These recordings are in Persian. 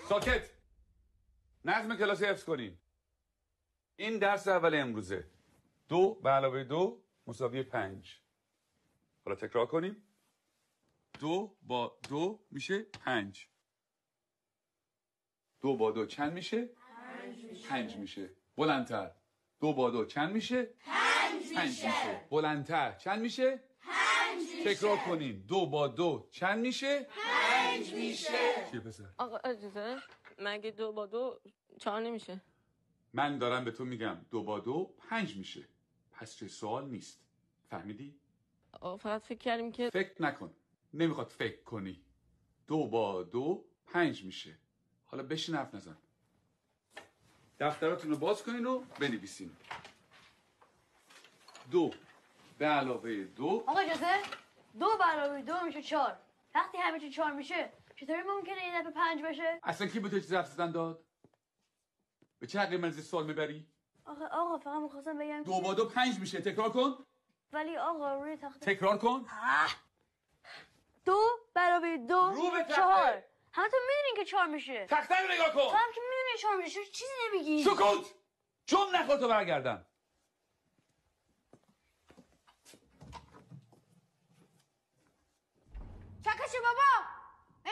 ساکت. نظم کلاسی حفظ کنین. این درس اول امروزه. 2 به علاوه 2 مساوی 5. حالا تکرار کنیم. 2 با 2 میشه 5. 2 با 2 چند میشه؟ 5 میشه. بلندتر. 2 با 2 چند میشه؟ 5 میشه. بلندتر. چند میشه؟ 5 میشه. تکرار کنیم. 2 با 2 چند میشه؟ 5 میشه. چیه پسر؟ آقا اجازه مگه 2 با 2 4 نمیشه؟ من دارم به تو میگم 2 با 2 5 میشه. پس چه سوال نیست. فهمیدی؟ آقا فقط فکر کردیم که فکر نکن. نمیخواد فکر کنی. 2 با 2 5 میشه. حالا بشین حرف نزن. دفتراتون رو باز کنین و بنویسین. 2 به علاوه 2. آقا اجازه 2 به علاوه 2 میشه 4. وقتی همه چی 4 میشه چطوری ممکنه این دفعه 5 بشه؟ اصلا کی به تو چیز حرف زدن داد؟ به چه حقی من از سوال میبری؟ آقا فقط میخواستم بگم 2 با 2 5 میشه. تکرار کن. ولی آقا روی تخته تکرار کن. 2 به علاوه 2 رو به تخته. 4. همتون میدونین که 4 میشه. تخته رو نگاه تو کن. هم که میدونی 4 میشه چیزی نمیگی. سکوت. چون نخواد تو برگردم. چکشی بابا.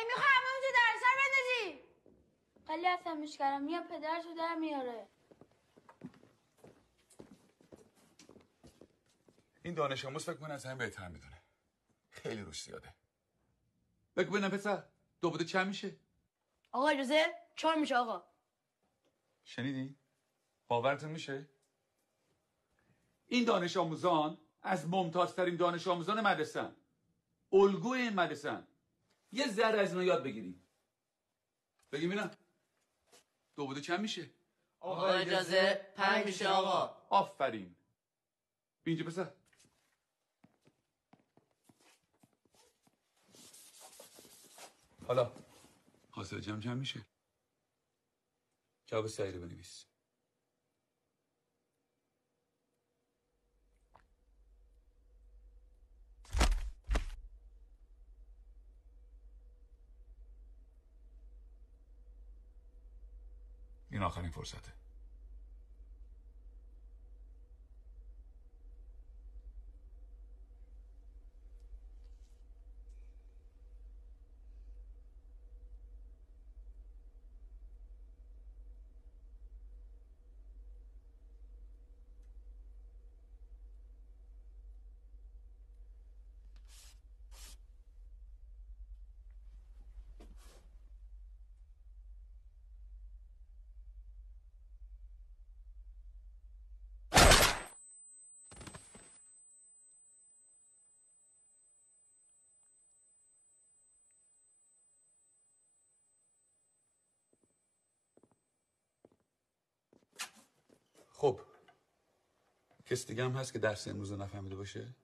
میخوای همونجا در سر بندازی. خیلی اصلا کردم یا پدرشو در میاره. این دانش آموز فکر کنه از همه بهتر میدونه. خیلی روش زیاده. بگو ببینم پسر 2 با 2 چند میشه؟ آقا اجازه 4 میشه آقا. شنیدی؟ باورتون میشه؟ این دانش آموزان از ممتازترین دانش آموزان مدرسه‌ن. الگوی این مدرسه‌ن. یه ذره از اینا یاد بگیریم. بگیم ببینم 2 با 2 چند میشه؟ آقا اجازه 5 میشه آقا. آفرین. بیا اینجا پسر. حالا حاصل جمع چند میشه؟ جواب سعی رو بنویس. این آخرین فرصته. خب کس دیگه هم هست که درس امروز رو نفهمیده باشه؟